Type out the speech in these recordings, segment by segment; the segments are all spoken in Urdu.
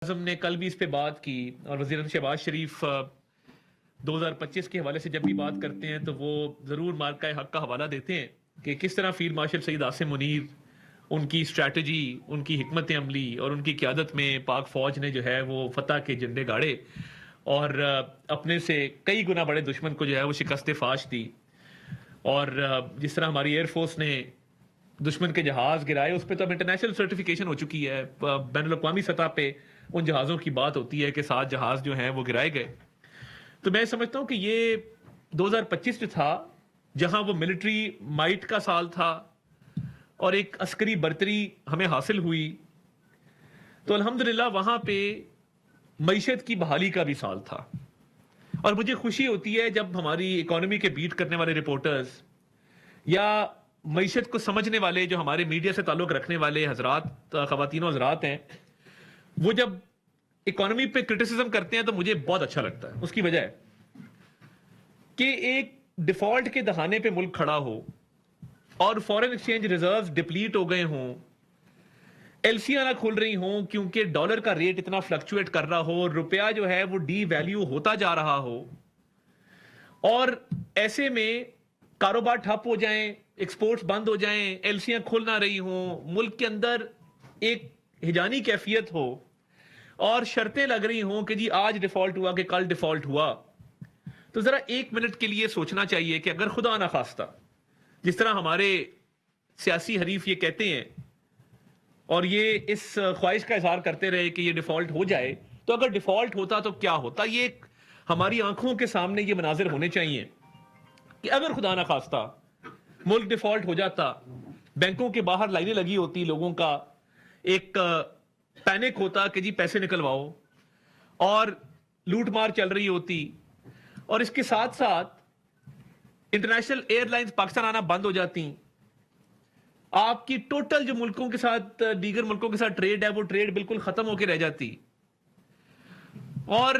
اعظم نے کل بھی اس پہ بات کی اور وزیر اعظم شہباز شریف 2025 کے حوالے سے جب بھی بات کرتے ہیں تو وہ ضرور مارکہ حق کا حوالہ دیتے ہیں کہ کس طرح فیلڈ مارشل سعید عاصم منیر ان کی اسٹریٹجی، ان کی حکمت عملی اور ان کی قیادت میں پاک فوج نے جو ہے وہ فتح کے جھنڈے گاڑے اور اپنے سے کئی گنا بڑے دشمن کو جو ہے وہ شکست فاش دی. اور جس طرح ہماری ایئر فورس نے دشمن کے جہاز گرائے، اس پہ تو اب انٹرنیشنل سرٹیفیکیشن ہو چکی ہے، بین الاقوامی سطح پہ ان جہازوں کی بات ہوتی ہے کہ 7 جہاز جو ہیں وہ گرائے گئے. تو میں سمجھتا ہوں کہ یہ 2025 جو تھا، جہاں وہ ملٹری مائٹ کا سال تھا اور ایک عسکری برتری ہمیں حاصل ہوئی، تو الحمدللہ وہاں پہ معیشت کی بحالی کا بھی سال تھا. اور مجھے خوشی ہوتی ہے جب ہماری اکانومی کے بیٹ کرنے والے رپورٹرز یا معیشت کو سمجھنے والے جو ہمارے میڈیا سے تعلق رکھنے والے حضرات، خواتین و حضرات ہیں، وہ جب اکانومی پہ کرٹیسزم کرتے ہیں تو مجھے بہت اچھا لگتا ہے. اس کی وجہ ہے کہ ایک ڈیفالٹ کے دہانے پہ ملک کھڑا ہو اور فورن ایکسچینج ریزروز ڈپلیٹ ہو گئے ہوں، ایلسیاں نہ کھل رہی ہوں کیونکہ ڈالر کا ریٹ اتنا فلکچویٹ کر رہا ہو، روپیہ جو ہے وہ ڈی ویلیو ہوتا جا رہا ہو، اور ایسے میں کاروبار ٹھپ ہو جائیں، ایکسپورٹس بند ہو جائیں، ایلسیاں کھل نہ رہی ہوں، ملک کے اندر ایک ہجانی کیفیت ہو اور شرطیں لگ رہی ہوں کہ جی آج ڈیفالٹ ہوا کہ کل ڈیفالٹ ہوا، تو ذرا 1 منٹ کے لیے سوچنا چاہیے کہ اگر خدا نہ خواستہ جس طرح ہمارے سیاسی حریف یہ کہتے ہیں اور یہ اس خواہش کا اظہار کرتے رہے کہ یہ ڈیفالٹ ہو جائے، تو اگر ڈیفالٹ ہوتا تو کیا ہوتا. یہ ہماری آنکھوں کے سامنے یہ مناظر ہونے چاہیے کہ اگر خدا نہ خواستہ ملک ڈیفالٹ ہو جاتا، بینکوں کے باہر لائنیں لگی ہوتی، لوگوں کا ایک پینک ہوتا کہ جی پیسے نکلواؤ، اور لوٹ مار چل رہی ہوتی، اور اس کے ساتھ ساتھ انٹرنیشنل ایئر لائنز پاکستان آنا بند ہو جاتی، آپ کی ٹوٹل جو ملکوں کے ساتھ، دیگر ملکوں کے ساتھ ٹریڈ ہے، وہ ٹریڈ بالکل ختم ہو کے رہ جاتی، اور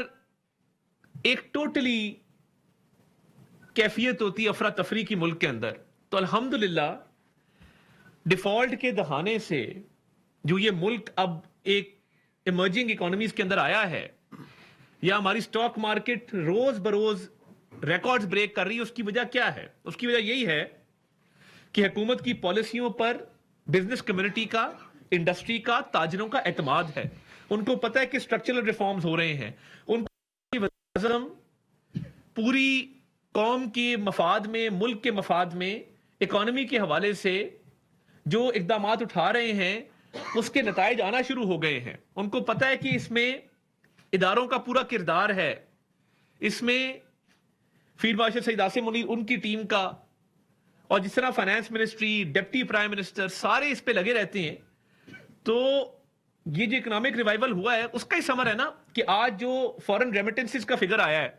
ایک ٹوٹلی کیفیت ہوتی افراتفری کی ملک کے اندر. تو الحمدللہ ڈیفالٹ کے دہانے سے جو یہ ملک اب ایک ایمرجنگ اکانومیز کے اندر آیا ہے، یا ہماری سٹاک مارکیٹ روز بروز ریکارڈز بریک کر رہی ہے، اس کی وجہ کیا ہے؟ اس کی وجہ یہی ہے کہ حکومت کی پالیسیوں پر بزنس کمیونٹی کا، انڈسٹری کا، تاجروں کا اعتماد ہے. ان کو پتہ ہے کہ سٹرکچرل ریفارمز ہو رہے ہیں، ان کو وزیر اعظم پوری قوم کے مفاد میں، ملک کے مفاد میں، اکانومی کے حوالے سے جو اقدامات اٹھا رہے ہیں اس کے نتائج آنا شروع ہو گئے ہیں. ان کو پتہ ہے کہ اس میں اداروں کا پورا کردار ہے، اس میں فیلڈ مارشل سعید عاصم منیر ان کی ٹیم کا، اور جس طرح finance ministry, deputy prime minister سارے اس پہ لگے رہتے ہیں. تو یہ جو اکنامک ریوائول ہوا ہے اس کا ہی ثمر ہے نا کہ آج جو فورن ریمیٹنسز کا فگر آیا ہے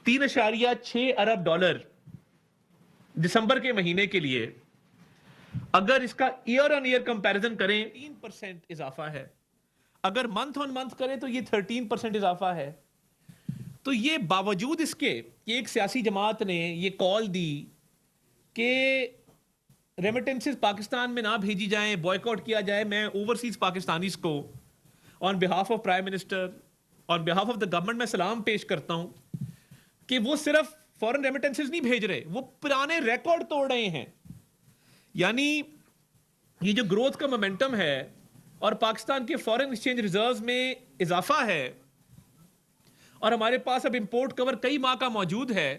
3.6 ارب ڈالر دسمبر کے مہینے کے لیے، اگر اس کا ایئر آن ایئر کمپیریزن کریں 3% اضافہ ہے، اگر منتھ آن منتھ کریں تو یہ 13% اضافہ ہے. تو یہ باوجود اس کے کہ ایک سیاسی جماعت نے یہ کال دی کہ ریمیٹنسز پاکستان میں نہ بھیجی جائیں، بوائیکاٹ کیا جائے، میں اوورسیز پاکستانیز کو on behalf of prime minister, on behalf of the government میں سلام پیش کرتا ہوں کہ وہ صرف فورن ریمیٹنسز نہیں بھیج رہے، وہ پرانے ریکارڈ توڑ رہے ہیں. یعنی یہ جو گروتھ کا مومنٹم ہے اور پاکستان کے فورن ایکسچینج ریزروز میں اضافہ ہے، اور ہمارے پاس اب امپورٹ کور کئی ماہ کا موجود ہے،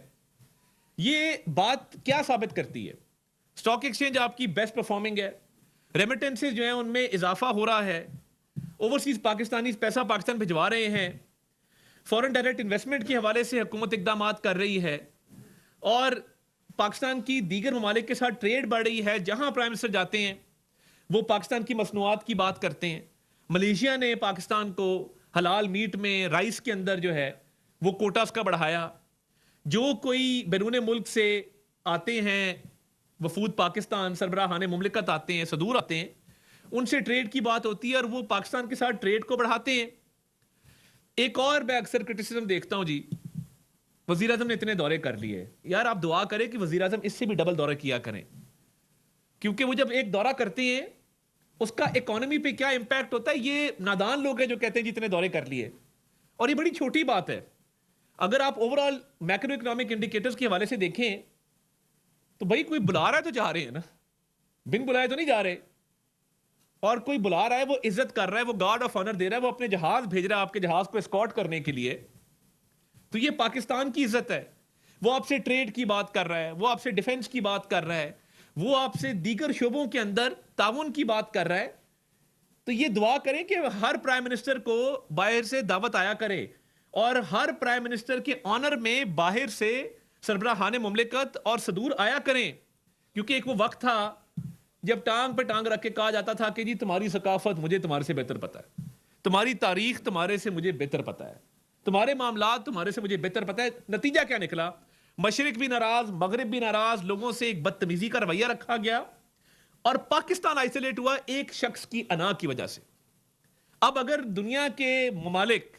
یہ بات کیا ثابت کرتی ہے؟ سٹاک ایکسچینج آپ کی بیسٹ پرفارمنگ ہے، ریمیٹنسز جو ہیں ان میں اضافہ ہو رہا ہے، اوورسیز پاکستانی پیسہ پاکستان بھجوا رہے ہیں، فورن ڈائریکٹ انویسٹمنٹ کے حوالے سے حکومت اقدامات کر رہی ہے، اور پاکستان کی دیگر ممالک کے ساتھ ٹریڈ بڑھ رہی ہے. جہاں پرائم منسٹر جاتے ہیں وہ پاکستان کی مصنوعات کی بات کرتے ہیں. ملیشیا نے پاکستان کو حلال میٹ میں، رائس کے اندر جو ہے وہ کوٹاز کا بڑھایا. جو کوئی بیرون ملک سے آتے ہیں وفود پاکستان، سربراہان مملکت آتے ہیں، صدور آتے ہیں، ان سے ٹریڈ کی بات ہوتی ہے اور وہ پاکستان کے ساتھ ٹریڈ کو بڑھاتے ہیں. ایک اور میں اکثر کرٹیسزم دیکھتا ہوں، جی وزیر اعظم نے اتنے دورے کر لیے، یار آپ دعا کریں کہ وزیر اعظم اس سے بھی ڈبل دورے کیا کریں، کیونکہ وہ جب ایک دورہ کرتے ہیں اس کا اکانومی پہ کیا امپیکٹ ہوتا ہے. یہ نادان لوگ ہیں جو کہتے ہیں جتنے دورے کر لیے, اور یہ بڑی چھوٹی بات ہے. اگر آپ over all macro economic indicators کے حوالے سے دیکھیں تو بھائی کوئی بلا رہا ہے تو جا رہے ہیں نا, بن بلائے تو نہیں جا رہے. اور کوئی بلا رہا ہے, وہ عزت کر رہا ہے, وہ گارڈ آف آنر دے رہا ہے, وہ اپنے جہاز بھیج رہا ہے آپ کے جہاز کو اسکارٹ کرنے کے لیے, تو یہ پاکستان کی عزت ہے. وہ آپ سے ٹریڈ کی بات کر رہا ہے, وہ آپ سے ڈیفنس کی بات کر رہا ہے, وہ آپ سے دیگر شعبوں کے اندر تعاون کی بات کر رہا ہے. تو یہ دعا کریں کہ ہر پرائم منسٹر کو باہر سے دعوت آیا کرے, اور ہر پرائم منسٹر کے آنر میں باہر سے سربراہان مملکت اور صدور آیا کریں. کیونکہ ایک وہ وقت تھا جب ٹانگ پہ ٹانگ رکھ کے کہا جاتا تھا کہ جی تمہاری ثقافت مجھے تمہارے سے بہتر پتہ ہے, تمہاری تاریخ تمہارے سے مجھے بہتر پتہ ہے, تمہارے معاملات تمہارے سے مجھے بہتر پتہ ہے. نتیجہ کیا نکلا؟ مشرق بھی ناراض, مغرب بھی ناراض, لوگوں سے ایک بدتمیزی کا رویہ رکھا گیا, اور پاکستان آئسولیٹ ہوا ایک شخص کی انا کی وجہ سے. اب اگر دنیا کے ممالک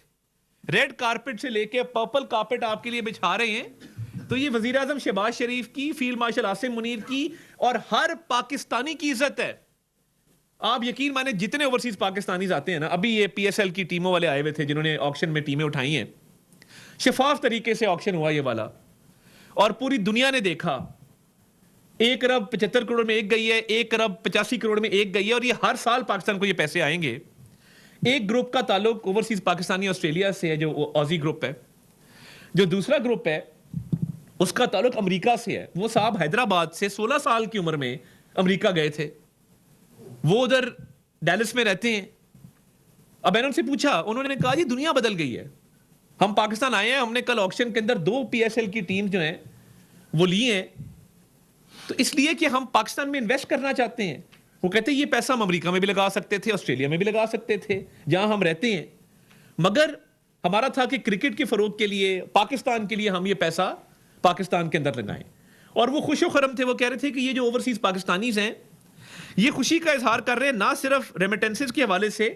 ریڈ کارپٹ سے لے کے پرپل کارپٹ آپ کے لیے بچھا رہے ہیں, تو یہ وزیر اعظم شہباز شریف کی, فیلڈ مارشل عاصم منیر کی, اور ہر پاکستانی کی عزت ہے. آپ یقین مانے جتنے اوورسیز پاکستانیز آتے ہیں نا, ابھی یہ پی ایس ایل کی ٹیموں والے آئے ہوئے تھے جنہوں نے آکشن میں ٹیمیں اٹھائی ہیں, شفاف طریقے سے آکشن ہوا یہ والا, اور پوری دنیا نے دیکھا. 1.75 کروڑ میں ایک گئی ہے, 1.85 کروڑ میں ایک گئی ہے, اور یہ ہر سال پاکستان کو یہ پیسے آئیں گے. ایک گروپ کا تعلق اوورسیز پاکستانی آسٹریلیا سے ہے, جو آزی گروپ ہے. جو دوسرا گروپ ہے اس کا تعلق امریکہ سے ہے. وہ صاحب حیدرآباد سے 16 سال کی عمر میں امریکہ گئے تھے, وہ ادھر ڈیلس میں رہتے ہیں. اب میں نے ان سے پوچھا, انہوں نے کہا جی دنیا بدل گئی ہے, ہم پاکستان آئے ہیں, ہم نے کل آکشن کے اندر 2 پی ایس ایل کی ٹیم جو ہیں وہ لی ہیں, تو اس لیے کہ ہم پاکستان میں انویسٹ کرنا چاہتے ہیں. وہ کہتے ہیں یہ پیسہ ہم امریکہ میں بھی لگا سکتے تھے, آسٹریلیا میں بھی لگا سکتے تھے جہاں ہم رہتے ہیں, مگر ہمارا تھا کہ کرکٹ کے فروغ کے لیے, پاکستان کے لیے ہم یہ پیسہ پاکستان کے اندر لگائیں. اور وہ خوش و خرم تھے, وہ کہہ رہے تھے کہ یہ جو اوورسیز پاکستانیز ہیں یہ خوشی کا اظہار کر رہے ہیں, نہ صرف ریمیٹنسز کے حوالے سے,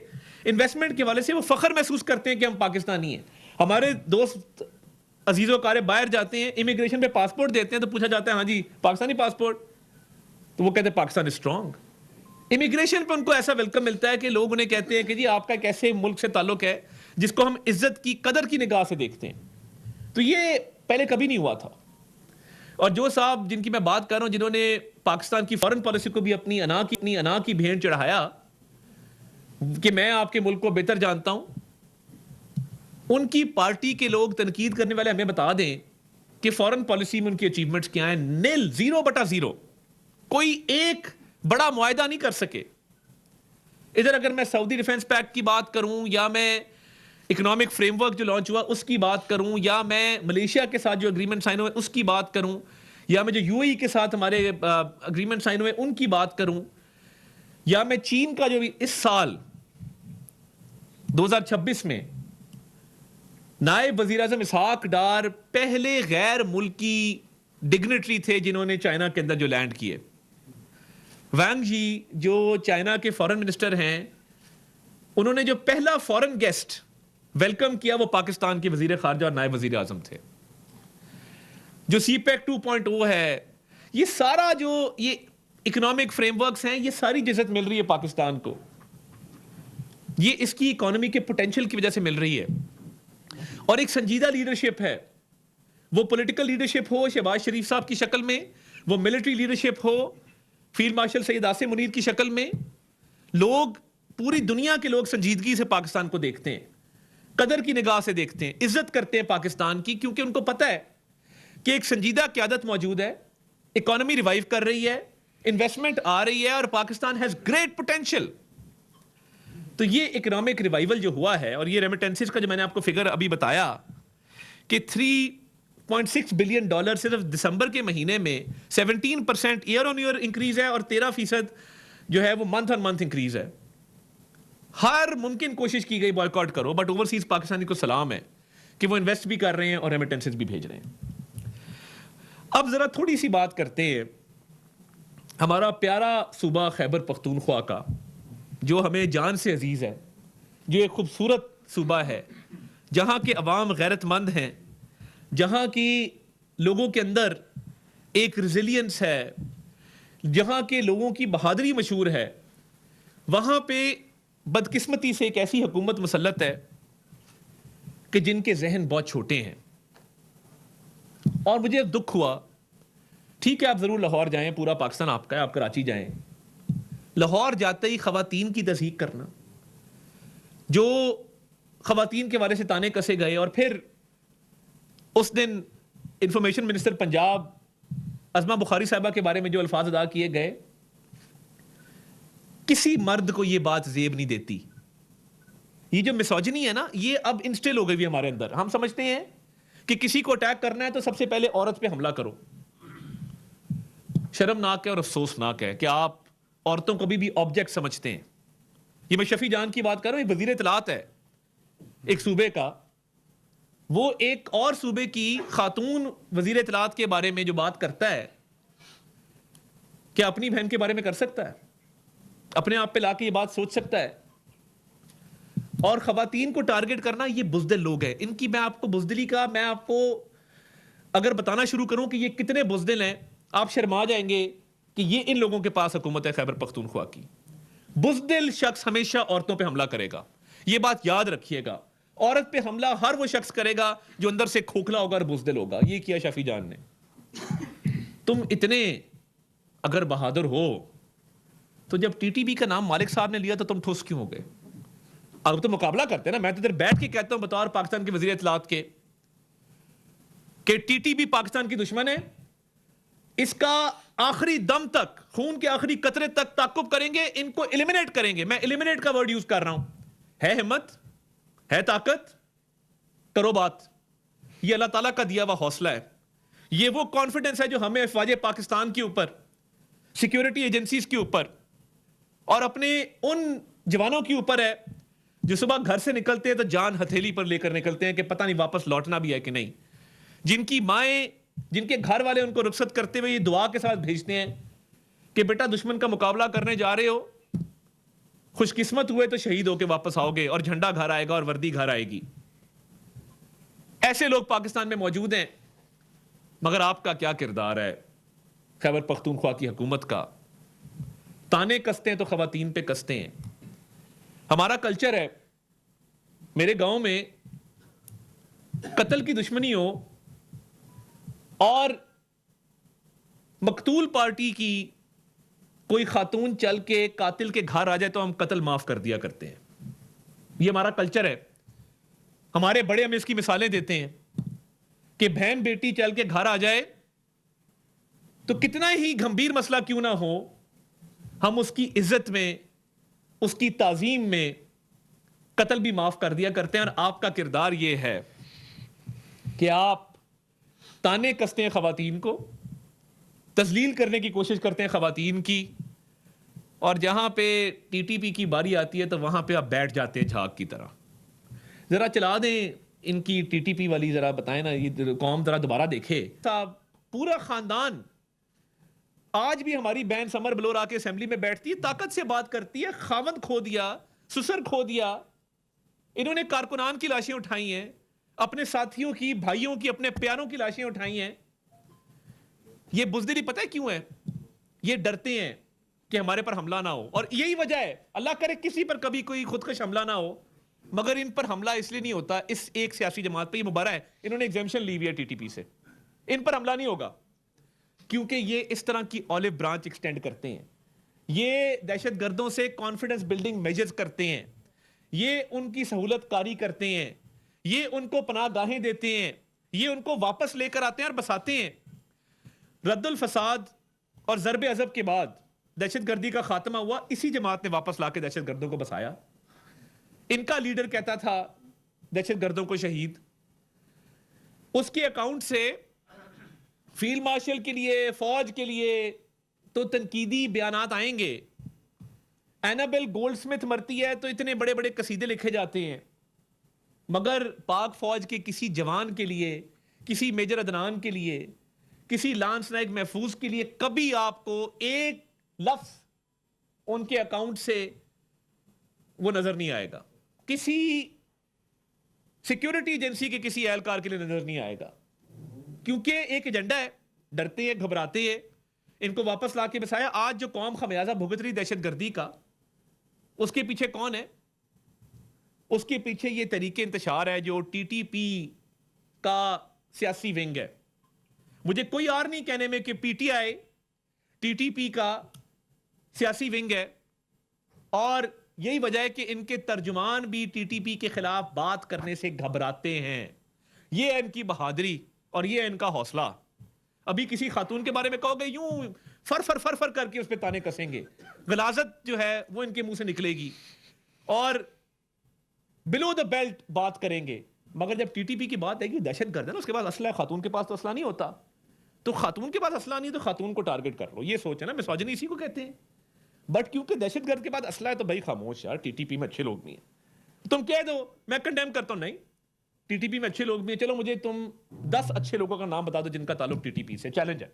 انویسٹمنٹ کے حوالے سے وہ فخر محسوس کرتے ہیں کہ ہم پاکستانی ہیں. ہمارے دوست عزیز و اقارب باہر جاتے ہیں, امیگریشن پہ پاسپورٹ دیتے ہیں تو پوچھا جاتا ہے ہاں جی پاکستانی پاسپورٹ, تو وہ کہتے ہیں پاکستان از اسٹرانگ. امیگریشن پہ ان کو ایسا ویلکم ملتا ہے کہ لوگ انہیں کہتے ہیں کہ جی آپ کا ایک ایسے ملک سے تعلق ہے جس کو ہم عزت کی, قدر کی نگاہ سے دیکھتے ہیں. تو یہ پہلے کبھی نہیں ہوا تھا. اور جو صاحب جن کی میں بات کر رہا ہوں, جنہوں نے پاکستان کی فارن پالیسی کو بھی اپنی انا کی بھیڑ چڑھایا کہ میں آپ کے ملک کو بہتر جانتا ہوں, ان کی پارٹی کے لوگ, تنقید کرنے والے ہمیں بتا دیں کہ فارن پالیسی میں ان کی اچیومنٹس کیا ہیں. 0/0. کوئی ایک بڑا معاہدہ نہیں کر سکے. ادھر اگر میں سعودی ڈیفنس پیکٹ کی بات کروں, یا میں اکنامک فریم ورک جو لانچ ہوا اس کی بات کروں, یا میں ملیشیا کے ساتھ جو اگریمنٹ سائن ہوئے اس کی بات کروں, یا میں جو یو اے ای کے ساتھ ہمارے اگریمنٹ سائن ہوئے ان کی بات کروں, یا میں چین کا جو اس سال 2026 میں نائب وزیر اعظم اسحاق ڈار پہلے غیر ملکی ڈگنیٹری تھے جنہوں نے چائنا کے اندر جو لینڈ کیے. وانگ جی جو چائنا کے فارن منسٹر ہیں, انہوں نے جو پہلا فارن گیسٹ ویلکم کیا وہ پاکستان کے وزیر خارجہ اور نائب وزیر اعظم تھے. جو سی پیک 2.0 ہے, یہ سارا جو یہ اکنامک فریم ورکس ہیں, یہ ساری جزت مل رہی ہے پاکستان کو, یہ اس کی اکانومی کے پوٹینشل کی وجہ سے مل رہی ہے. اور ایک سنجیدہ لیڈرشپ ہے, وہ پولیٹیکل لیڈرشپ ہو شہباز شریف صاحب کی شکل میں, وہ ملٹری لیڈرشپ ہو فیلڈ مارشل سید عاصم منیر کی شکل میں. لوگ, پوری دنیا کے لوگ سنجیدگی سے پاکستان کو دیکھتے ہیں, قدر کی نگاہ سے دیکھتے ہیں, عزت کرتے ہیں پاکستان کی, کیونکہ ان کو پتہ ہے کہ ایک سنجیدہ قیادت موجود ہے, اکانومی ریوائیو کر رہی ہے, انویسٹمنٹ آ رہی ہے, اور پاکستان ہیز گریٹ پوٹینشل. تو یہ اکنامک ریوائیول جو ہوا ہے, اور یہ ریمیٹنسز کا جو میں نے آپ کو فگر ابھی بتایا کہ $3.6 بلین صرف دسمبر کے مہینے میں 17% ایئر آن ایئر انکریز ہے, اور 13% جو ہے وہ منتھ آن منتھ انکریز ہے. ہر ممکن کوشش کی گئی بائیکاٹ کرو, بٹ اوورسیز پاکستانی کو سلام ہے کہ وہ انویسٹ بھی کر رہے ہیں اور ریمیٹنسز بھی بھیج رہے ہیں. اب ذرا تھوڑی سی بات کرتے ہیں ہمارا پیارا صوبہ خیبر پختونخوا کا, جو ہمیں جان سے عزیز ہے, جو ایک خوبصورت صوبہ ہے, جہاں کے عوام غیرت مند ہیں, جہاں کی لوگوں کے اندر ایک ریزیلینس ہے, جہاں کے لوگوں کی بہادری مشہور ہے. وہاں پہ بدقسمتی سے ایک ایسی حکومت مسلط ہے کہ جن کے ذہن بہت چھوٹے ہیں. اور مجھے دکھ ہوا. ٹھیک ہے آپ ضرور لاہور جائیں, پورا پاکستان آپ کا ہے, آپ کراچی جائیں. لاہور جاتے ہی خواتین کی تصحیح کرنا, جو خواتین کے بارے سے تانے کسے گئے, اور پھر اس دن انفارمیشن منسٹر پنجاب ازما بخاری صاحبہ کے بارے میں جو الفاظ ادا کیے گئے, کسی مرد کو یہ بات زیب نہیں دیتی. یہ جو مسوجنی ہے نا, یہ اب انسٹل ہو گئی ہمارے اندر. ہم سمجھتے ہیں کہ کسی کو اٹیک کرنا ہے تو سب سے پہلے عورت پہ حملہ کرو. شرمناک ہے اور افسوسناک ہے کہ آپ عورتوں کو بھی آبجیکٹ سمجھتے ہیں. یہ میں شفیع جان کی بات کر رہا ہوں, یہ وزیر اطلاعات ہے ایک صوبے کا. وہ ایک اور صوبے کی خاتون وزیر اطلاعات کے بارے میں جو بات کرتا ہے, کیا اپنی بہن کے بارے میں کر سکتا ہے؟ اپنے آپ پہ لا کے یہ بات سوچ سکتا ہے؟ اور خواتین کو ٹارگٹ کرنا, یہ بزدل لوگ ہیں. ان کی میں آپ کو بزدلی کا میں آپ کو اگر بتانا شروع کروں کہ یہ کتنے بزدل ہیں, آپ شرما جائیں گے کہ یہ ان لوگوں کے پاس حکومت ہے خیبر پختونخوا کی. بزدل شخص ہمیشہ عورتوں پہ حملہ کرے گا, یہ بات یاد رکھیے گا. عورت پہ حملہ ہر وہ شخص کرے گا جو اندر سے کھوکھلا ہوگا اور بزدل ہوگا. یہ کیا شفیع جان نے. تم اتنے اگر بہادر ہو تو جب ٹی ٹی پی کا نام مالک صاحب نے لیا تو تم ٹھوس کیوں ہو گئے؟ اب تو مقابلہ کرتے ہیں نا. میں تو ادھر بیٹھ کے کہتا ہوں بطور پاکستان کے وزیر اطلاعات کے کہ ٹی ٹی پی پاکستان کی دشمن ہے. اس کا آخری دم تک, خون کے آخری قطرے تک تعاقب کریں گے, ان کو ایلیمنیٹ کریں گے. میں ایلیمنیٹ کا ورڈ یوز کر رہا ہوں. ہے ہمت, ہے طاقت, کرو بات. یہ اللہ تعالیٰ کا دیا ہوا حوصلہ ہے. یہ وہ کانفیڈنس ہے جو ہمیں افواج پاکستان کے اوپر, سیکیورٹی ایجنسیز کے اوپر اور اپنے ان جوانوں کے اوپر ہے جو صبح گھر سے نکلتے ہیں تو جان ہتھیلی پر لے کر نکلتے ہیں کہ پتہ نہیں واپس لوٹنا بھی ہے کہ نہیں. جن کی مائیں, جن کے گھر والے ان کو رخصت کرتے ہوئے یہ دعا کے ساتھ بھیجتے ہیں کہ بیٹا دشمن کا مقابلہ کرنے جا رہے ہو, خوش قسمت ہوئے تو شہید ہو کے واپس آؤ گے اور جھنڈا گھر آئے گا اور وردی گھر آئے گی. ایسے لوگ پاکستان میں موجود ہیں. مگر آپ کا کیا کردار ہے خیبر پختونخوا کی حکومت کا؟ تانے کستے ہیں تو خواتین پہ کستے ہیں. ہمارا کلچر ہے, میرے گاؤں میں قتل کی دشمنی ہو اور مقتول پارٹی کی کوئی خاتون چل کے قاتل کے گھر آ جائے تو ہم قتل معاف کر دیا کرتے ہیں. یہ ہمارا کلچر ہے. ہمارے بڑے ہمیں اس کی مثالیں دیتے ہیں کہ بہن بیٹی چل کے گھر آ جائے تو کتنا ہی گھمبیر مسئلہ کیوں نہ ہو, ہم اس کی عزت میں, اس کی تعظیم میں قتل بھی معاف کر دیا کرتے ہیں. اور آپ کا کردار یہ ہے کہ آپ تانے کستے ہیں خواتین کو, تذلیل کرنے کی کوشش کرتے ہیں خواتین کی, اور جہاں پہ ٹی ٹی پی کی باری آتی ہے تو وہاں پہ آپ بیٹھ جاتے ہیں جھاگ کی طرح. ذرا چلا دیں ان کی ٹی ٹی پی والی, ذرا بتائیں نا, یہ قوم ذرا دوبارہ دیکھے. صاحب پورا خاندان آج بھی ہماری بہن سمر بلور آ کے اسمبلی میں بیٹھتی ہے, طاقت سے بات کرتی ہے. خاوند کھو دیا, سسر کھو دیا, انہوں نے کارکنان کی لاشیں اٹھائی ہیں, اپنے ساتھیوں کی, بھائیوں کی, اپنے پیاروں کی لاشیں اٹھائی ہیں. یہ بزدلی پتہ ہے کیوں ہے؟ یہ ڈرتے ہیں کہ ہمارے پر حملہ نہ ہو. اور یہی وجہ ہے, اللہ کرے کسی پر کبھی کوئی خودکش حملہ نہ ہو, مگر ان پر حملہ اس لیے نہیں ہوتا. اس ایک سیاسی جماعت پہ, یہ مبارہ ہے, انہوں نے ایگزیمشن لی ہوئی ہے ٹی ٹی پی سے, ان پر حملہ نہیں ہوگا کیونکہ یہ اس طرح کی اولیو برانچ ایکسٹینڈ کرتے ہیں. یہ دہشت گردوں سے کانفیڈنس بلڈنگ میجرز کرتے ہیں, یہ ان کی سہولت کاری کرتے ہیں, یہ ان کو پناہ گاہیں دیتے ہیں, یہ ان کو واپس لے کر آتے ہیں اور بساتے ہیں. رد الفساد اور ضرب عضب کے بعد دہشت گردی کا خاتمہ ہوا, اسی جماعت نے واپس لا کے دہشت گردوں کو بسایا. ان کا لیڈر کہتا تھا دہشت گردوں کو شہید. اس کے اکاؤنٹ سے فیلڈ مارشل کے لیے, فوج کے لیے تو تنقیدی بیانات آئیں گے. اینابل گولڈ سمتھ مرتی ہے تو اتنے بڑے بڑے قصیدے لکھے جاتے ہیں, مگر پاک فوج کے کسی جوان کے لیے, کسی میجر عدنان کے لیے, کسی لانس نائک محفوظ کے لیے کبھی آپ کو ایک لفظ ان کے اکاؤنٹ سے وہ نظر نہیں آئے گا. کسی سیکیورٹی ایجنسی کے کسی اہلکار کے لیے نظر نہیں آئے گا, کیونکہ ایک ایجنڈا ہے. ڈرتے ہیں, گھبراتے ہیں, ان کو واپس لا کے بسایا. آج جو قوم خمیازہ بھگت رہی دہشت گردی کا, اس کے پیچھے کون ہے؟ اس کے پیچھے یہ تحریک انتشار ہے جو ٹی ٹی پی کا سیاسی ونگ ہے. مجھے کوئی اور نہیں کہنے میں کہ P T I T T P کا سیاسی ونگ ہے, اور یہی وجہ ہے کہ ان کے ترجمان بھی ٹی ٹی پی کے خلاف بات کرنے سے گھبراتے ہیں. یہ ہے ان کی بہادری اور یہ ہے ان کا حوصلہ. ابھی کسی خاتون کے بارے میں کہو گے یوں فر فر فر فر کر کے اس پہ تانے کسیں گے, غلاظت جو ہے وہ ان کے منہ سے نکلے گی اور بلو دا بیلٹ بات کریں گے. مگر جب ٹی ٹی پی کی بات ہے کہ دہشت گرد ہے نا, اس کے پاس اسلحہ ہے, خاتون کے پاس تو اسلحہ نہیں ہوتا, تو خاتون کے پاس اسلحہ نہیں تو خاتون کو ٹارگٹ کر لو. یہ سوچ ہے نا, مسوجنی اسی کو کہتے ہیں. بٹ کیونکہ دہشت گرد کے پاس اسلحہ ہے تو بھائی خاموش یار, ٹی ٹی پی میں اچھے لوگ بھی ہیں. تم کہہ دو, میں کنڈیم کرتا ہوں, نہیں ٹی ٹی پی میں اچھے لوگ بھی ہیں, چلو مجھے تم 10 اچھے لوگوں کا نام بتا دو جن کا تعلق ٹی ٹی پی سے. چیلنج ہے,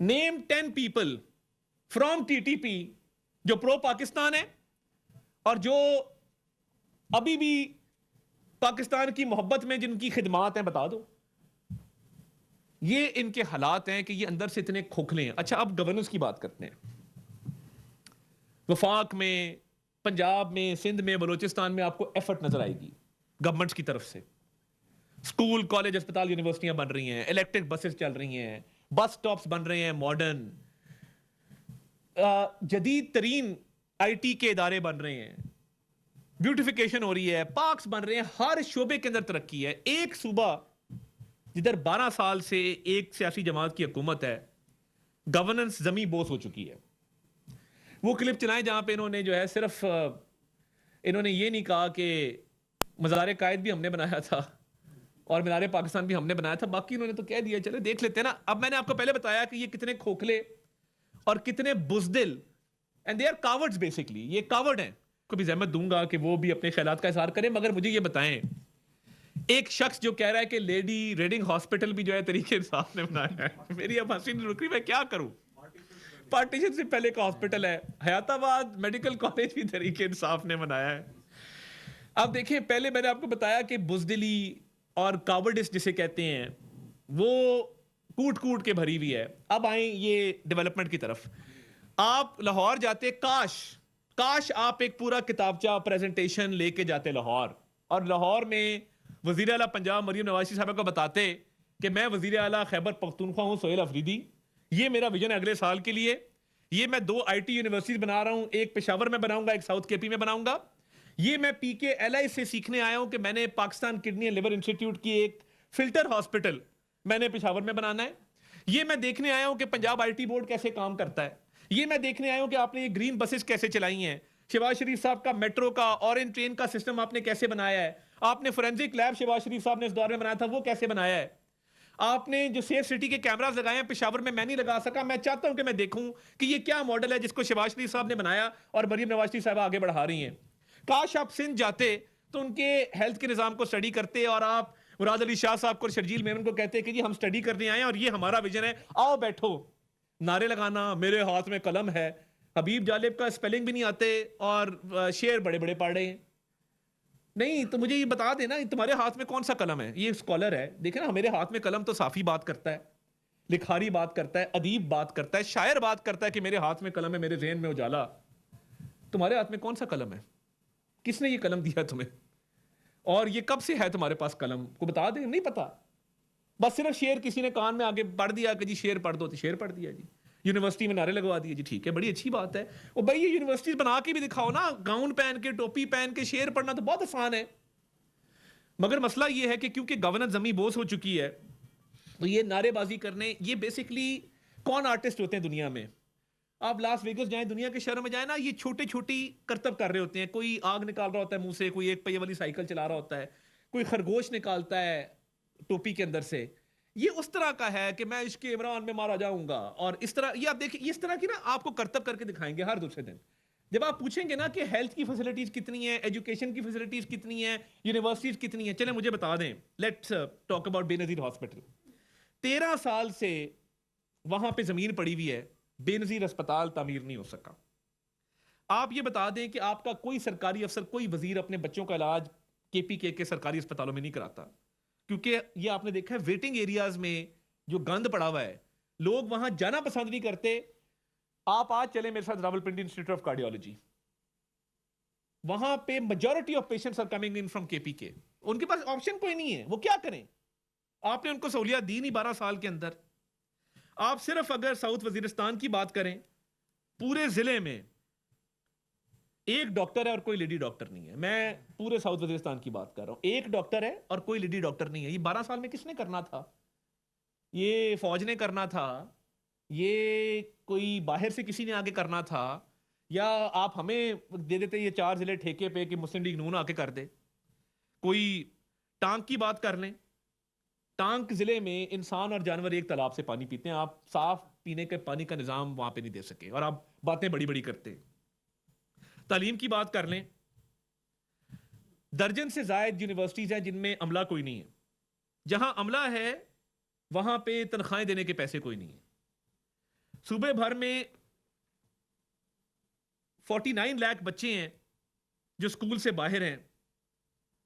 نیم 10 people from T T P جو پرو پاکستان ہے اور جو ابھی بھی پاکستان کی محبت میں جن کی خدمات ہیں, بتا دو. یہ ان کے حالات ہیں کہ یہ اندر سے اتنے کھوکھلے ہیں. اچھا اب گورننس کی بات کرتے ہیں. وفاق میں, پنجاب میں, سندھ میں, بلوچستان میں آپ کو ایفرٹ نظر آئے گی گورنمنٹس کی طرف سے. اسکول, کالج, اسپتال, یونیورسٹیاں بن رہی ہیں, الیکٹرک بسز چل رہی ہیں, بس سٹاپس بن رہے ہیں ماڈرن, جدید ترین آئی ٹی کے ادارے بن رہے ہیں, بیوٹیفیکیشن ہو رہی ہے, پارکس بن رہے ہیں, ہر شعبے کے اندر ترقی ہے. ایک صوبہ جدھر 12 سال سے ایک سیاسی جماعت کی حکومت ہے, گورننس زمین بوس ہو چکی ہے. وہ کلپ چلائیں جہاں پہ انہوں نے جو ہے صرف انہوں نے یہ نہیں کہا کہ مزار قائد بھی ہم نے بنایا تھا اور مینار پاکستان بھی ہم نے بنایا تھا, باقی انہوں نے تو کہہ دیا, چلے دیکھ لیتے ہیں نا. اب میں نے آپ کو پہلے بتایا کہ یہ کتنے کھوکھلے اور کتنے بزدل, اینڈ دے آر کاورڈز بیسکلی, یہ کاورڈ ہیں. کو بھی زحمت دوں گا کہ وہ بھی اپنے خیالات کا اظہار کریں, مگر مجھے یہ بتائیں, ایک شخص جو کہہ رہا ہے کہ لیڈی ریڈنگ ہاسپٹل بھی جو ہے طریقے انصاف نے بنایا ہے, میری اب ہنسی نہیں رک رہی, میں کیا کروں. پارٹیشن سے پہلے کا ہاسپٹل ہے, حیات آباد میڈیکل کالج بھی طریقے انصاف نے بنایا ہے. اب دیکھیں, پہلے میں نے آپ کو بتایا کہ بزدلی اور کاورڈس جسے کہتے ہیں وہ کوٹ کوٹ کے بھری ہوئی ہے. اب آئیں یہ ڈیولپمنٹ کی طرف. آپ لاہور جاتے, کاش آپ ایک پورا کتابچہ پریزنٹیشن لے کے جاتے لاہور, اور لاہور میں وزیر اعلیٰ پنجاب مریم نواز صاحبہ کو بتاتے کہ میں وزیر اعلیٰ خیبر پختونخوا ہوں, سہیل افریدی, یہ میرا ویژن ہے اگلے سال کے لیے, یہ میں 2 آئی ٹی یونیورسٹیز بنا رہا ہوں, ایک پشاور میں بناؤں گا, ایک ساؤتھ کے پی میں بناؤں گا. یہ میں پی کے ایل آئی سے سیکھنے آیا ہوں کہ میں نے Pakistan kidney and liver institute کی ایک فلٹر ہاسپٹل میں نے پشاور میں بنانا ہے. یہ میں دیکھنے آیا ہوں کہ پنجاب آئی ٹی بورڈ کیسے کام کرتا ہے. یہ میں دیکھنے آیا ہوں کہ آپ نے یہ گرین بسز کیسے چلائی ہیں, شہباز شریف صاحب کا میٹرو کا اورنج ٹرین کا سسٹم آپ نے کیسے بنایا ہے, آپ نے فورینزک لیب شہباز شریف صاحب نے اس دور میں بنایا تھا وہ کیسے بنایا ہے, آپ نے جو سیف سٹی کے کیمراز لگائے ہیں پشاور میں نہیں لگا سکا. میں چاہتا ہوں کہ میں دیکھوں کہ یہ کیا ماڈل ہے جس کو شہباز شریف صاحب نے بنایا اور مریم نواز شریف صاحب آگے بڑھا رہی ہیں. کاش آپ سندھ جاتے تو ان کے ہیلتھ کے نظام کو اسٹڈی کرتے اور آپ مراد علی شاہ صاحب کو اور شرجیل میمن کو کہتے کہ جی ہم اسٹڈی کرنے آئے ہیں اور یہ ہمارا ویژن ہے, آؤ بیٹھو. نعرے لگانا, میرے ہاتھ میں قلم ہے, حبیب جالب کا اسپیلنگ بھی نہیں آتے اور شعر بڑے بڑے پڑھ رہے ہیں. نہیں تو مجھے یہ بتا دینا تمہارے ہاتھ میں کون سا قلم ہے. یہ اسکالر ہے, دیکھیں نا, میرے ہاتھ میں قلم تو صافی بات کرتا ہے, لکھاری بات کرتا ہے, ادیب بات کرتا ہے, شاعر بات کرتا ہے کہ میرے ہاتھ میں قلم ہے, میرے ذہن میں اجالا. تمہارے ہاتھ میں کون سا قلم ہے؟ کس نے یہ قلم دیا تمہیں؟ اور یہ کب سے ہے تمہارے پاس قلم؟ کو بتا دیں, نہیں پتا. بس صرف شعر کسی نے کان میں آگے پڑھ دیا کہ جی شعر پڑھ دو, تو شعر پڑھ دیا جی. یونیورسٹی میں نعرے لگوا دیے, جی ٹھیک ہے, بڑی اچھی بات ہے. اور بھائی یہ یونیورسٹیز بنا کے بھی دکھاؤ نا, گاؤن پہن کے, ٹوپی پہن کے شعر پڑھنا تو بہت آسان ہے. مگر مسئلہ یہ ہے کہ کیونکہ گورننس زمین بوس ہو چکی ہے, تو یہ نعرے بازی کرنے, یہ بیسکلی کون آرٹسٹ ہوتے ہیں دنیا میں. آپ لاس ویگس جائیں, دنیا کے شہروں میں جائیں نا, یہ چھوٹے چھوٹی کرتب کر رہے ہوتے ہیں. کوئی آگ نکال رہا ہوتا ہے منہ سے, کوئی ایک پہیے والی سائیکل چلا رہا ہوتا ہے, کوئی خرگوش نکالتا ہے ٹوپی کے اندر سے. یہ اس طرح کا ہے کہ میں عشق عمران میں مارا جاؤں گا, اور اس طرح یہ آپ دیکھیں, اس طرح کی نا آپ کو کرتب کر کے دکھائیں گے ہر دوسرے دن. جب آپ پوچھیں گے نا کہ ہیلتھ کی فیسلٹیز کتنی ہیں, ایجوکیشن کی فیسلٹیز کتنی ہیں, یونیورسٹیز کتنی ہیں, چلیں مجھے بتا دیں. لیٹس ٹاک اباؤٹ بے نظیر ہاسپٹل. 13 سال سے وہاں پہ زمین پڑی ہوئی ہے, بے نظیر اسپتال تعمیر نہیں ہو سکا. آپ یہ بتا دیں کہ آپ کا کوئی سرکاری افسر, کوئی وزیر اپنے بچوں کا علاج کے پی کے سرکاری اسپتالوں میں نہیں کراتا, کیونکہ یہ آپ نے دیکھا ہے ویٹنگ ایریاز میں جو گند پڑا ہوا ہے, لوگ وہاں جانا پسند نہیں کرتے. آپ آج چلیں میرے ساتھ راولپنڈی انسٹیٹیوٹ آف کارڈیولوجی. وہاں پہ majority of patients are coming in from K P کے. ان کے پاس آپشن کوئی نہیں ہے, وہ کیا کریں؟ آپ نے ان کو سہولیات دی نہیں 12 سال کے اندر. آپ صرف اگر ساؤتھ وزیرستان کی بات کریں, پورے ضلع میں ایک ڈاکٹر ہے اور کوئی لیڈی ڈاکٹر نہیں ہے. میں پورے ساؤتھ وزیرستان کی بات کر رہا ہوں, ایک ڈاکٹر ہے اور کوئی لیڈی ڈاکٹر نہیں ہے. یہ 12 سال میں کس نے کرنا تھا؟ یہ فوج نے کرنا تھا, یہ کوئی باہر سے کسی نے آگے کرنا تھا, یا آپ ہمیں دے دیتے یہ 4 ضلع ٹھیکے پہ کہ مسلم لیگ نون آ کے کر دے؟ کوئی ٹانک کی بات کر لیں, ٹانک ضلع میں انسان اور جانور ایک تالاب سے پانی پیتے ہیں, آپ صاف پینے کے پانی کا نظام وہاں پہ نہیں دے سکے, اور آپ باتیں بڑی بڑی کرتے ہیں. تعلیم کی بات کر لیں, درجن سے زائد یونیورسٹیز ہیں جن میں عملہ کوئی نہیں ہے. جہاں عملہ ہے وہاں پہ تنخواہیں دینے کے پیسے کوئی نہیں ہے. صوبے بھر میں 49 لاکھ بچے ہیں جو سکول سے باہر ہیں,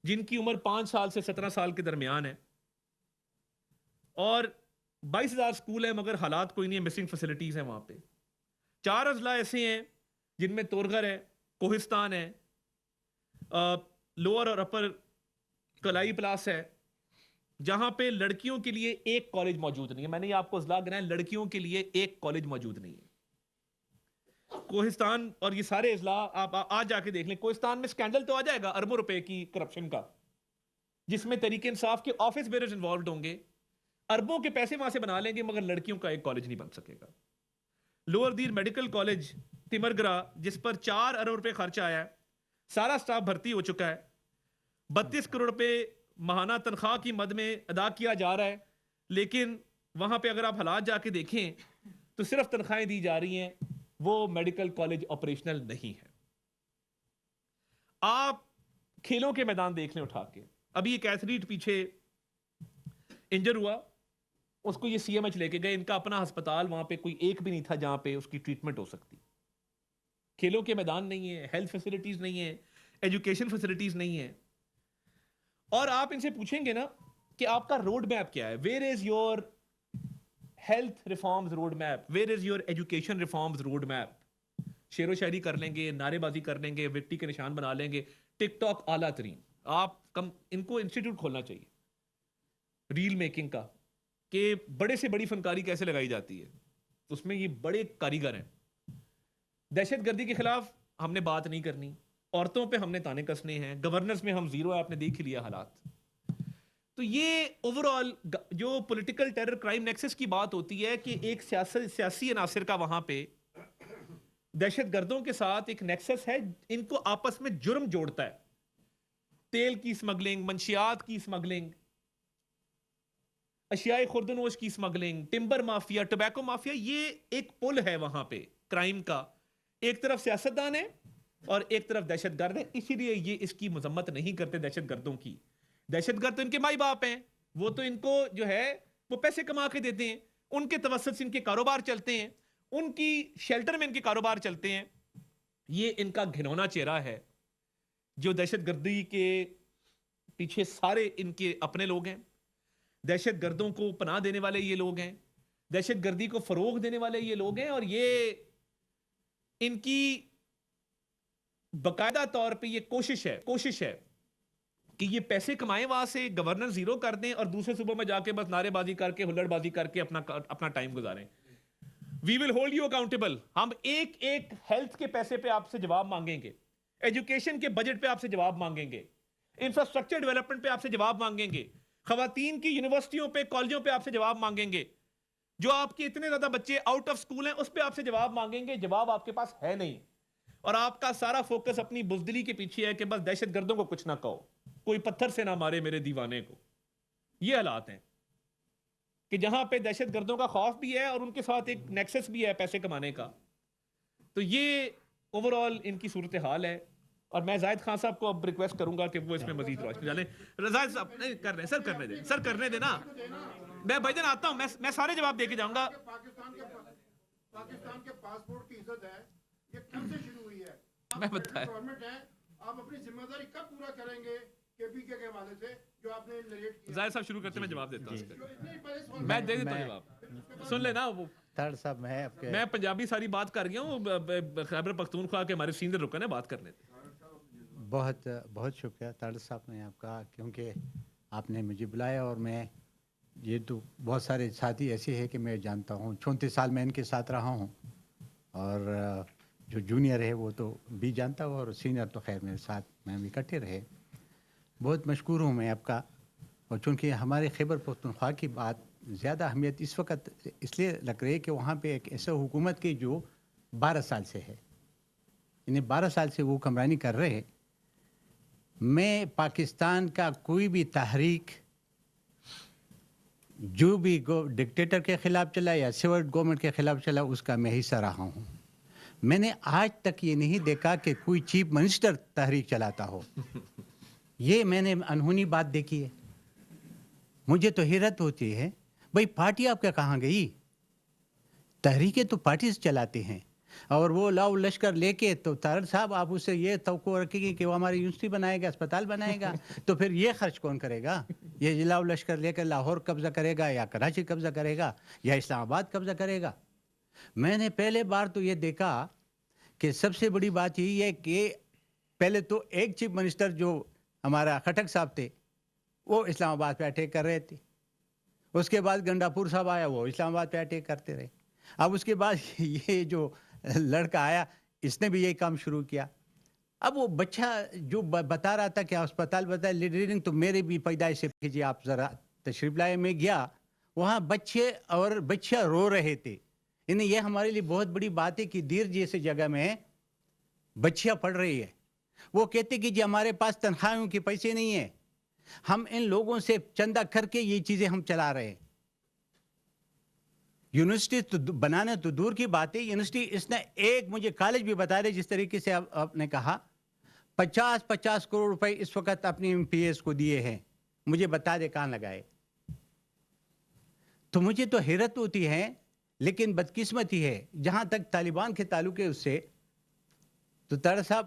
جن کی عمر 5 سال سے 17 سال کے درمیان ہے, اور 22,000 سکول ہیں مگر حالات کوئی نہیں ہے, مسنگ فیسلٹیز ہیں وہاں پہ. 4 اضلاع ایسے ہیں جن میں تورغر ہے, کوہستان ہے, لوور اور اپر کلائی پلاس ہے, جہاں پہ لڑکیوں کے لیے ایک کالج موجود نہیں ہے. میں نے آپ کو اضلاع گنائے, لڑکیوں کے لیے ایک کالج موجود نہیں ہے. کوہستان اور یہ سارے اضلاع آپ آج جا کے دیکھ لیں. کوہستان میں سکینڈل تو آ جائے گا اربوں روپے کی کرپشن کا, جس میں تحریک انصاف کے آفس بیررز انوالوڈ ہوں گے, اربوں کے پیسے وہاں سے بنا لیں گے, مگر لڑکیوں کا ایک کالج نہیں بن سکے گا. لوور دیر میڈیکل کالج تمرگرا, جس پر 4 ارب روپے خرچ آیا ہے, سارا سٹاف بھرتی ہو چکا ہے, 32 کروڑ روپے ماہانہ تنخواہ کی مد میں ادا کیا جا رہا ہے, لیکن وہاں پہ اگر آپ حالات جا کے دیکھیں تو صرف تنخواہیں دی جا رہی ہیں, وہ میڈیکل کالج آپریشنل نہیں ہے. آپ کھیلوں کے میدان دیکھ لیں اٹھا کے, ابھی ایک ایتھلیٹ پیچھے انجر ہوا, اس کو یہ سی ایم ایچ لے کے گئے, ان کا اپنا ہسپتال وہاں پہ کوئی ایک بھی نہیں تھا جہاں پہ اس کی ٹریٹمنٹ ہو سکتی. کھیلوں کے میدان نہیں ہے, ہیلتھ فیسلٹیز نہیں ہے, ایجوکیشن فیسلٹیز نہیں ہے. اور آپ ان سے پوچھیں گے نا کہ آپ کا روڈ میپ کیا ہے, where is your health reforms road map, where is your education reforms road map. شعر و شاعری کر لیں گے, نعرے بازی کر لیں گے, وکٹری کے نشان بنا لیں گے, ٹک ٹاک اعلیٰ ترین. آپ ان کو انسٹیٹیوٹ کھولنا چاہیے ریل میکنگ کا, کہ بڑے سے بڑی فنکاری کیسے لگائی جاتی ہے, اس میں یہ بڑے کاریگر ہیں. دہشت گردی کے خلاف ہم نے بات نہیں کرنی, عورتوں پہ ہم نے تانے کسنے ہیں, گورننس میں ہم زیرو ہے, آپ نے دیکھ لیا حالات. تو یہ اوور آل جو پولیٹیکل ٹیرر کرائم نیکسس کی بات ہوتی ہے کہ ایک سیاسی عناصر کا وہاں پہ دہشت گردوں کے ساتھ ایک نیکسس ہے, ان کو آپس میں جرم جوڑتا ہے. تیل کی سمگلنگ, منشیات کی سمگلنگ, اشیاء خوردنوش کی smuggling, timber mafia, tobacco mafia, یہ ایک پل ہے وہاں پہ کرائم کا. ایک طرف سیاستدان ہے اور ایک طرف دہشت گرد ہے. اسی لیے یہ اس کی مذمت نہیں کرتے دہشت گردوں کی. دہشت گرد تو ان کے مائی باپ ہیں, وہ تو ان کو جو ہے وہ پیسے کما کے دیتے ہیں, ان کے توسط سے ان کے کاروبار چلتے ہیں, ان کی شیلٹر میں ان کے کاروبار چلتے ہیں. یہ ان کا گھنونا چہرہ ہے. جو دہشت گردی کے پیچھے سارے ان کے اپنے لوگ ہیں, دہشت گردوں کو پناہ دینے والے یہ لوگ ہیں, دہشت گردی کو فروغ دینے والے یہ لوگ ہیں, اور یہ ان کی باقاعدہ طور پہ یہ کوشش ہے کہ یہ پیسے کمائیں وہاں سے, گورنر زیرو کر دیں, اور دوسرے صوبوں میں جا کے بس نعرے بازی کر کے, ہلڑ بازی کر کے اپنا ٹائم گزاریں. وی ول ہولڈ یو اکاؤنٹیبل. ہم ایک ہیلتھ کے پیسے پہ آپ سے جواب مانگیں گے, ایجوکیشن کے بجٹ پہ آپ سے جواب مانگیں گے, انفراسٹرکچر ڈیولپمنٹ پہ آپ سے جواب مانگیں گے, خواتین کی یونیورسٹیوں پہ, کالجوں پہ آپ سے جواب مانگیں گے, جو آپ کے اتنے زیادہ بچے آؤٹ آف سکول ہیں اس پہ آپ سے جواب مانگیں گے. جواب آپ کے پاس ہے نہیں, اور آپ کا سارا فوکس اپنی بزدلی کے پیچھے ہے کہ بس دہشت گردوں کو کچھ نہ کہو, کوئی پتھر سے نہ مارے میرے دیوانے کو. یہ حالات ہیں کہ جہاں پہ دہشت گردوں کا خوف بھی ہے اور ان کے ساتھ ایک نیکسس بھی ہے پیسے کمانے کا. تو یہ اوور آل ان کی صورتحال ہے, اور میں زاہد خان صاحب کو اب ریکویسٹ کروں گا کہ وہ اس میں مزید روشنی ڈالیں. زاہد صاحب نہیں کر رہے, سر کرنے دیں نا, میں بھائی جان آتا ہوں, میں سارے جواب دے کے جاؤں گا. پاکستان کے پاسپورٹ کی عزت ہے, یہ کب سے شروع ہوئی ہے؟ میں بتایا گورنمنٹ ہے, آپ اپنی ذمہ داری کب پورا کریں گے کے پی کے حوالے سے جو آپ نے نریٹ کیا؟ زاہد صاحب شروع کرتے میں جواب دیتا ہوں, میں میں دے دیتا ہوں جواب, سن لینا. وہ تھرڈ صاحب میں پنجابی ساری بات کر گیا ہوں, خیبر پختونخوا کے ہمارے سینئر رکن ہیں, بات کرنے تھے. بہت بہت شکریہ طارق صاحب نے آپ کا، کیونکہ آپ نے مجھے بلایا، اور میں یہ تو بہت سارے ساتھی ایسے ہیں کہ میں جانتا ہوں، 34 سال میں ان کے ساتھ رہا ہوں، اور جو جونیئر ہے وہ تو بھی جانتا ہوں، اور سینئر تو خیر میرے ساتھ میں بھی اکٹھے رہے. بہت مشکور ہوں میں آپ کا. اور چونکہ ہمارے خیبر پختونخوا کی بات زیادہ اہمیت اس وقت اس لیے لگ رہی ہے کہ وہاں پہ ایک ایسا حکومت کی جو 12 سال سے ہے، انہیں 12 سال سے وہ حکمرانی کر رہے ہیں. میں پاکستان کا کوئی بھی تحریک جو بھی ڈکٹیٹر کے خلاف چلا یا سول گورنمنٹ کے خلاف چلا، اس کا میں حصہ رہا ہوں. میں نے آج تک یہ نہیں دیکھا کہ کوئی چیف منسٹر تحریک چلاتا ہو. یہ میں نے انہونی بات دیکھی ہے. مجھے تو حیرت ہوتی ہے، بھائی پارٹی آپ کا کہاں گئی؟ تحریکیں تو پارٹی سے چلاتے ہیں، اور وہ لاؤ لشکر لے کے تو طارق صاحب آپ اس سے یہ توقع رکھیں گے کہ وہ ہماری یونیورسٹی بنائے گا، اسپتال بنائے گا، تو پھر یہ خرچ کون کرے گا؟ یہ لاؤ لشکر لے کر لاہور قبضہ کرے گا، یا کراچی قبضہ کرے گا، یا اسلام آباد قبضہ کرے گا؟ میں نے پہلے بار تو یہ دیکھا کہ سب سے بڑی بات یہی ہے کہ پہلے تو ایک چیف منسٹر جو ہمارا خٹک صاحب تھے وہ اسلام آباد پہ اٹیک کر رہے تھے. اس کے بعد گنڈاپور صاحب آیا، وہ اسلام آباد پہ اٹیک کرتے رہے. اب اس کے بعد یہ جو لڑکا آیا اس نے بھی یہی کام شروع کیا. اب وہ بچہ جو بتا رہا تھا کہ اسپتال بتا لیڈرنگ، تو میرے بھی پیدائش سے کیجیے آپ ذرا تشریف لائے. میں گیا وہاں بچے اور بچہ رو رہے تھے. یعنی یہ ہمارے لیے بہت بڑی بات ہے کہ دیر جیسے جگہ میں بچیاں پڑھ رہی ہے. وہ کہتے کہ جی ہمارے پاس تنخواہوں کے پیسے نہیں ہیں، ہم ان لوگوں سے چندہ کر کے یہ چیزیں ہم چلا رہے ہیں. یونیورسٹی تو بنانا تو دور کی بات ہے. یونیورسٹی اس نے ایک مجھے کالج بھی بتا رہے، جس طریقے سے آپ نے کہا 50 کروڑ روپے اس وقت اپنی ایم پی ایس کو دیے ہیں. مجھے بتا دے کہاں لگائے. تو مجھے تو حیرت ہوتی ہے. لیکن بدقسمتی ہے جہاں تک طالبان کے تعلق ہے اس سے، تو طارق صاحب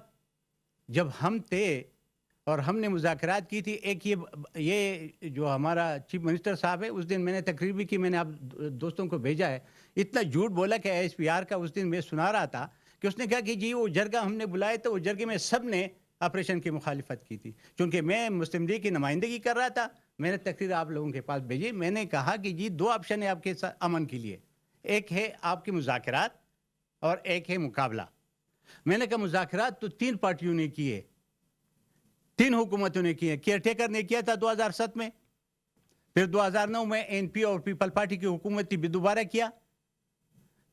جب ہم تھے اور ہم نے مذاکرات کی تھی، ایک یہ جو ہمارا چیف منسٹر صاحب ہے، اس دن میں نے تقریر بھی کی، میں نے آپ دوستوں کو بھیجا ہے. اتنا جھوٹ بولا کہ ایس پی آر کا اس دن میں سنا رہا تھا کہ اس نے کہا کہ جی وہ جرگہ ہم نے بلائے تو وہ جرگے میں سب نے آپریشن کی مخالفت کی تھی. چونکہ میں مسلم لیگ کی نمائندگی کر رہا تھا، میں نے تقریر آپ لوگوں کے پاس بھیجی. میں نے کہا کہ جی 2 آپشن ہیں آپ کے امن کے لیے، ایک ہے آپ کے مذاکرات اور ایک ہے مقابلہ. میں نے کہا مذاکرات تو 3 پارٹیوں نے کیے، 3 حکومتوں نے کیے. کیئر ٹیکر نے کیا تھا 2007 میں، پھر 2009 میں این پی اور پیپل پارٹی کی حکومت تھی بھی دوبارہ کیا.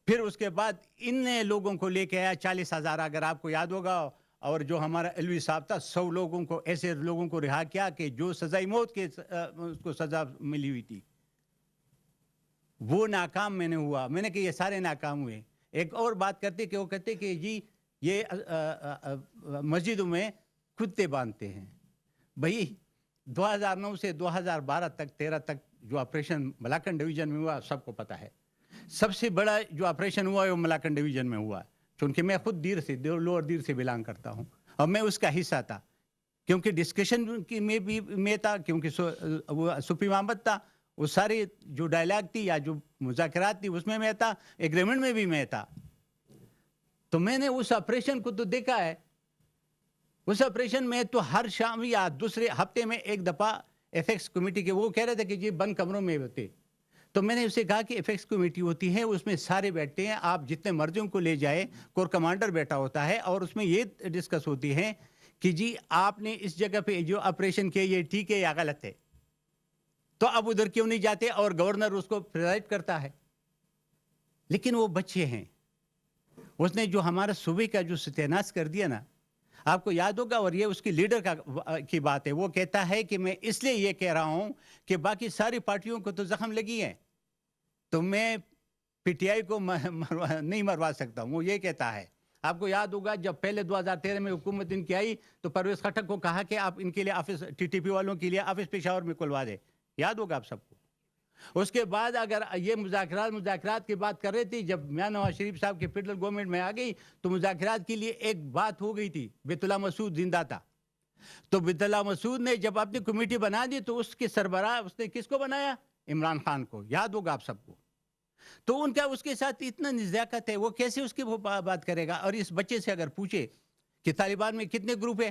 پھر اس کے بعد ان نے لوگوں کو لے کے آیا 40,000، اگر آپ کو یاد ہوگا. اور جو ہمارا علوی صاحب تھا 100 لوگوں کو، ایسے لوگوں کو رہا کیا کہ جو سزائے موت کے اس کو سزا ملی ہوئی تھی. وہ ناکام میں نے ہوا. میں نے کہا یہ سارے ناکام ہوئے. ایک اور بات کرتے کہ وہ کہتے کہ جی یہ مسجدوں میں کتے باندھتے ہیں. بھائی 2009 سے 2012 تک 13 تک جو آپریشن ملاکن ڈویژن میں ہوا سب کو پتا ہے. سب سے بڑا جو آپریشن ہوا ہے وہ ملاکن ڈویژن میں ہوا، چونکہ میں خود دیر سے لوور دیر سے بلانگ کرتا ہوں اور میں اس کا حصہ تھا. کیونکہ ڈسکشن میں بھی میں تھا، کیونکہ وہ سپریم محمد تھا. وہ ساری جو ڈائلاگ تھی یا جو مذاکرات تھی اس میں تھا، ایگریمنٹ میں بھی میں تھا. تو میں نے اس آپریشن کو تو دیکھا ہے. اس آپریشن میں تو ہر شام یا دوسرے ہفتے میں ایک دفعہ ایف ایکس کمیٹی کے وہ کہہ رہے تھے کہ جی بند کمروں میں ہوتے. تو میں نے اسے کہا کہ ایف ایکس کمیٹی ہوتی ہے، اس میں سارے بیٹھتے ہیں، آپ جتنے مرضیوں کو لے جائے، کور کمانڈر بیٹھا ہوتا ہے، اور اس میں یہ ڈسکس ہوتی ہے کہ جی آپ نے اس جگہ پہ جو آپریشن کیا یہ ٹھیک ہے یا غلط ہے، تو اب ادھر کیوں نہیں جاتے، اور گورنر اس کو پریزائڈ کرتا ہے. لیکن وہ بچے ہیں. اس نے جو ہمارا صوبے کا جو ستیاناش کر دیا نا، آپ کو یاد ہوگا، اور یہ اس کی لیڈر کی بات ہے. وہ کہتا ہے کہ میں اس لیے یہ کہہ رہا ہوں کہ باقی ساری پارٹیوں کو تو زخم لگی ہے، تو میں پی ٹی آئی کو نہیں مروا سکتا ہوں. وہ یہ کہتا ہے. آپ کو یاد ہوگا جب پہلے 2013 میں حکومت ان کی آئی تو پرویز خٹک کو کہا کہ آپ ان کے لیے آفس، ٹی ٹی پی والوں کے لیے آفس پشاور میں کھلوا دے. یاد ہوگا آپ سب کو. اس کے بعد اگر یہ مذاکرات کی بات کر رہے تھے، جب میاں نواز شریف صاحب کی فیڈرل گورنمنٹ میں آ گئی تو مذاکرات کے لیے ایک بات ہو گئی تھی. بیت اللہ مسعود زندہ تھا. تو بیت اللہ مسعود نے جب اپنی کمیٹی بنا دی تو اس کے سربراہ اس نے کس کو بنایا؟ عمران خان کو. یاد ہوگا آپ سب کو. تو ان کا اس کے ساتھ اتنا نزاکت ہے، وہ کیسے اس کی بات کرے گا؟ اور اس بچے سے اگر پوچھے کہ طالبان میں کتنے گروپ ہے،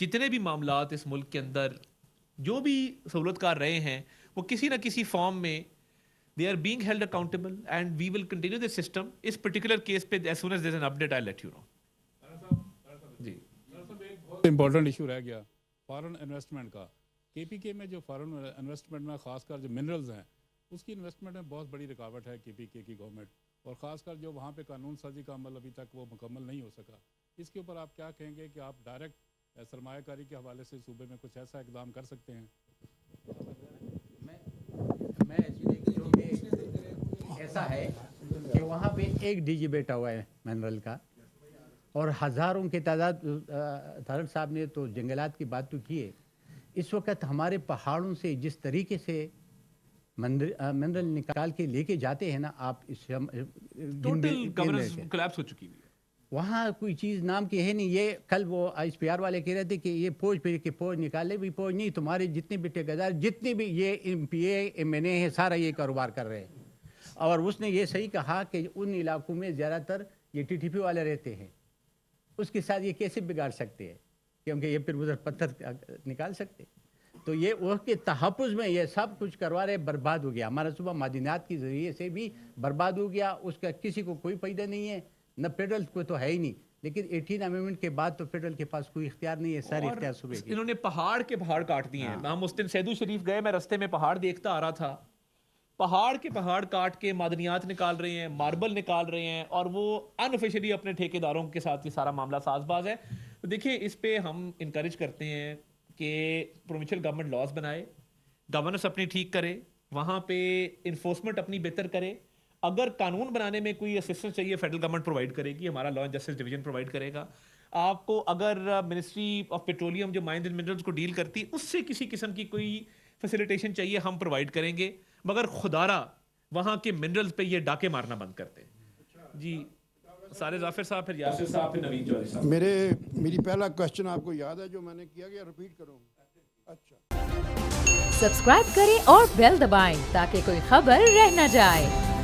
جتنے بھی معاملات اس ملک کے اندر جو بھی سہولت کار رہے ہیں وہ کسی نہ کسی فارم میں they are being held accountable and we will continue this system. اس particular case پہ as soon as there's an update I'll let you know. جی امپورٹنٹ ایشو رہ گیا فارن انویسٹمنٹ کا. کے پی کے میں جو فارن انویسٹمنٹ میں خاص کر جو منرلز ہیں اس کی انویسٹمنٹ میں بہت بڑی رکاوٹ ہے کے پی کے کی گورنمنٹ, اور خاص کر جو وہاں پہ قانون سازی کا عمل ابھی تک وہ مکمل نہیں ہو سکا. اس کے اوپر آپ کیا کہیں گے کہ آپ ڈائریکٹ سرمایہ کاری کے حوالے سے صوبے میں کچھ ایسا اقدام کر سکتے ہیں؟ ایسا ہے کہ وہاں پہ ایک ڈی جی بیٹھا ہوا ہے منرل کا, اور ہزاروں کی تعداد. طارق صاحب نے تو جنگلات کی بات تو کی ہے. اس وقت ہمارے پہاڑوں سے جس طریقے سے منرل نکال کے لے کے جاتے ہیں نا, آپ اس ٹوٹل گورننس کولیپس ہو چکی ہے. وہاں کوئی چیز نام کی ہے نہیں. یہ کل وہ ایس پی آر والے کہہ رہے تھے کہ یہ فوج پہ کہ فوج نکالے, بھی فوج نہیں, تمہارے جتنے بھی ٹھیکیدار جتنے بھی یہ M P A M N A ہیں سارا یہ کاروبار کر رہے ہیں. اور اس نے یہ صحیح کہا کہ ان علاقوں میں زیادہ تر یہ ٹی ٹی پی والے رہتے ہیں. اس کے ساتھ یہ کیسے بگاڑ سکتے ہیں, کیونکہ یہ پھر ادھر پتھر نکال سکتے. تو یہ وہ کے تحفظ میں یہ سب کچھ کروا رہے, برباد ہو گیا. ہمارا صوبہ معدنیات کے ذریعے سے بھی برباد ہو گیا. اس کا کسی کو کوئی فائدہ نہیں ہے, نہ فیڈرل کو تو ہے ہی نہیں. لیکن 18 امینڈمنٹ کے بعد تو فیڈرل کے پاس کوئی اختیار نہیں ہے, سارے اختیار صوبے کے. انہوں نے پہاڑ کے پہاڑ کاٹ دیے ہیں. ہم اس دن سیدو شریف گئے, میں رستے میں پہاڑ دیکھتا آ رہا تھا, پہاڑ کے پہاڑ کاٹ کے معدنیات نکال رہے ہیں, ماربل نکال رہے ہیں, اور وہ انآفیشلی اپنے ٹھیکیداروں کے ساتھ یہ سارا معاملہ ساز باز ہے. تو دیکھیں اس پہ ہم انکریج کرتے ہیں کہ پروونشل گورنمنٹ لاز بنائے, گورننس اپنی ٹھیک کرے, وہاں پہ انفورسمنٹ اپنی بہتر کرے. اگر قانون بنانے میں کوئی اسسٹنس چاہیے فیڈرل گورنمنٹ پرووائڈ کرے گی, ہمارا law and justice division provide کرے گا. آپ کو اگر منسٹری آف پیٹرولیم جو مائنز اینڈ منرلز کو ڈیل کرتی اس سے کسی قسم کی کوئی فیسیلیٹیشن چاہیے, ہم پرووائڈ کریں گے, مگر خدارہ وہاں کے منرلز پہ یہ ڈاکے مارنا بند کرتے ہیں. جی سارے ظافر صاحب, پھر یاسر صاحب, پھر نوید جوہری صاحب. میری پہلا کوشچن آپ کو یاد ہے جو میں نے کیا کہ ریپیٹ کروں. اچھا, سبسکرائب کریں اور بیل دبائیں تاکہ کوئی خبر رہ نہ جائے.